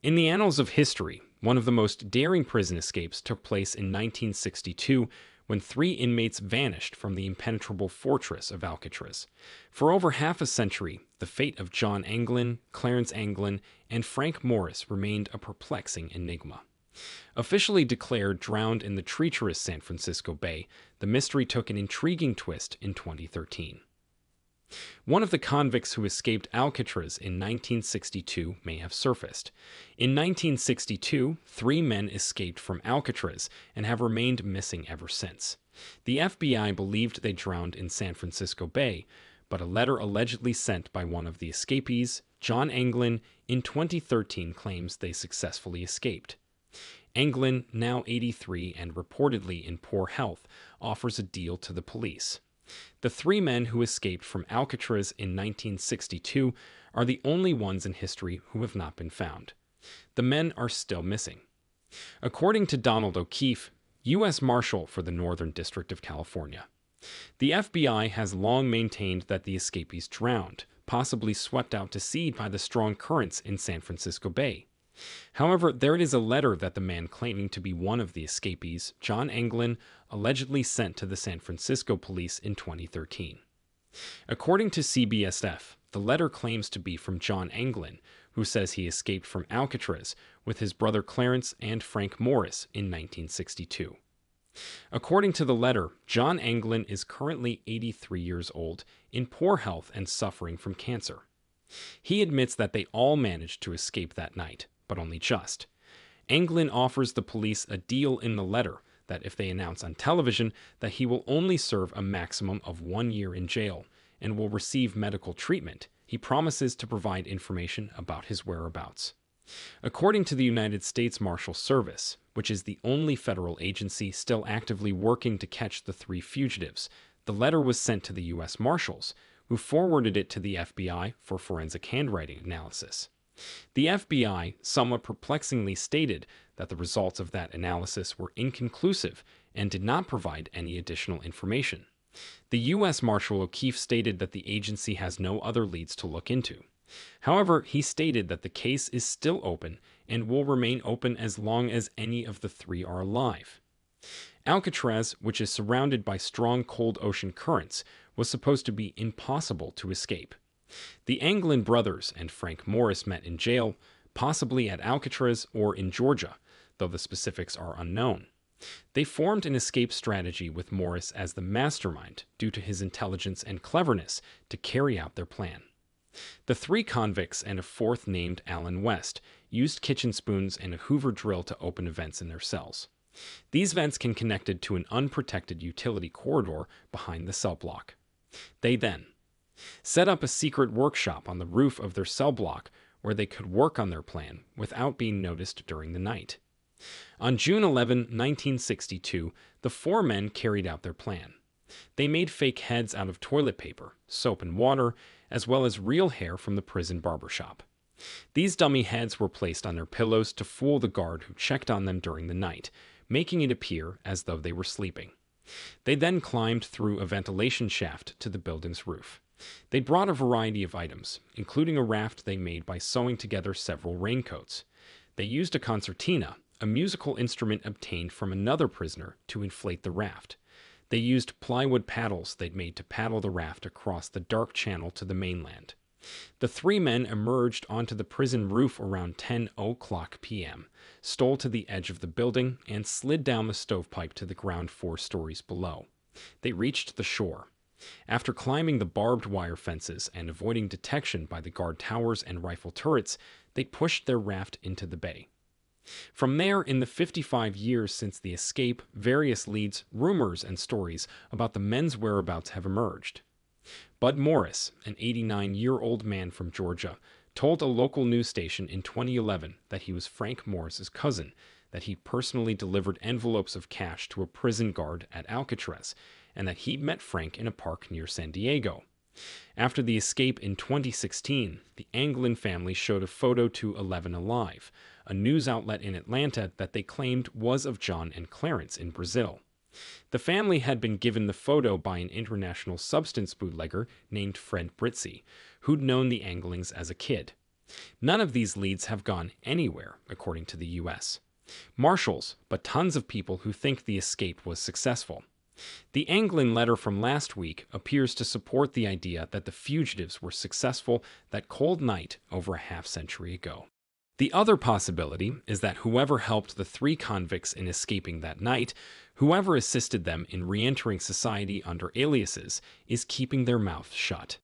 In the annals of history, one of the most daring prison escapes took place in 1962 when three inmates vanished from the impenetrable fortress of Alcatraz. For over half a century, the fate of John Anglin, Clarence Anglin, and Frank Morris remained a perplexing enigma. Officially declared drowned in the treacherous San Francisco Bay, the mystery took an intriguing twist in 2013. One of the convicts who escaped Alcatraz in 1962 may have surfaced. In 1962, three men escaped from Alcatraz and have remained missing ever since. The FBI believed they drowned in San Francisco Bay, but a letter allegedly sent by one of the escapees, John Anglin, in 2013 claims they successfully escaped. Anglin, now 83 and reportedly in poor health, offers a deal to the police. The three men who escaped from Alcatraz in 1962 are the only ones in history who have not been found. The men are still missing. According to Donald O'Keefe, U.S. Marshal for the Northern District of California, the FBI has long maintained that the escapees drowned, possibly swept out to sea by the strong currents in San Francisco Bay. However, there is a letter that the man claiming to be one of the escapees, John Anglin, allegedly sent to the San Francisco police in 2013. According to CBSF, the letter claims to be from John Anglin, who says he escaped from Alcatraz with his brother Clarence and Frank Morris in 1962. According to the letter, John Anglin is currently 83 years old, in poor health and suffering from cancer. He admits that they all managed to escape that night, but only just. Anglin offers the police a deal in the letter that if they announce on television that he will only serve a maximum of 1 year in jail and will receive medical treatment, he promises to provide information about his whereabouts. According to the United States Marshal Service, which is the only federal agency still actively working to catch the three fugitives, the letter was sent to the U.S. Marshals, who forwarded it to the FBI for forensic handwriting analysis. The FBI somewhat perplexingly stated that the results of that analysis were inconclusive and did not provide any additional information. The U.S. Marshal O'Keefe stated that the agency has no other leads to look into. However, he stated that the case is still open and will remain open as long as any of the three are alive. Alcatraz, which is surrounded by strong cold ocean currents, was supposed to be impossible to escape. The Anglin brothers and Frank Morris met in jail, possibly at Alcatraz or in Georgia, though the specifics are unknown. They formed an escape strategy with Morris as the mastermind due to his intelligence and cleverness to carry out their plan. The three convicts and a fourth named Alan West used kitchen spoons and a Hoover drill to open vents in their cells. These vents can connect to an unprotected utility corridor behind the cell block. They then set up a secret workshop on the roof of their cell block where they could work on their plan without being noticed during the night. On June 11, 1962, the four men carried out their plan. They made fake heads out of toilet paper, soap and water, as well as real hair from the prison barbershop. These dummy heads were placed on their pillows to fool the guard who checked on them during the night, making it appear as though they were sleeping. They then climbed through a ventilation shaft to the building's roof. They brought a variety of items, including a raft they made by sewing together several raincoats. They used a concertina, a musical instrument obtained from another prisoner, to inflate the raft. They used plywood paddles they'd made to paddle the raft across the dark channel to the mainland. The three men emerged onto the prison roof around 10:00 p.m., stole to the edge of the building, and slid down the stovepipe to the ground 4 stories below. They reached the shore. After climbing the barbed wire fences and avoiding detection by the guard towers and rifle turrets, they pushed their raft into the bay. From there, in the 55 years since the escape, various leads, rumors, and stories about the men's whereabouts have emerged. Bud Morris, an 89-year-old man from Georgia, told a local news station in 2011 that he was Frank Morris's cousin, that he personally delivered envelopes of cash to a prison guard at Alcatraz, and that he met Frank in a park near San Diego. After the escape in 2016, the Anglin family showed a photo to 11 Alive, a news outlet in Atlanta that they claimed was of John and Clarence in Brazil. The family had been given the photo by an international substance bootlegger named Fred Britzi, who'd known the Anglins as a kid. None of these leads have gone anywhere, according to the US Marshals, but tons of people who think the escape was successful. The Anglin letter from last week appears to support the idea that the fugitives were successful that cold night over a half-century ago. The other possibility is that whoever helped the three convicts in escaping that night, whoever assisted them in re-entering society under aliases, is keeping their mouths shut.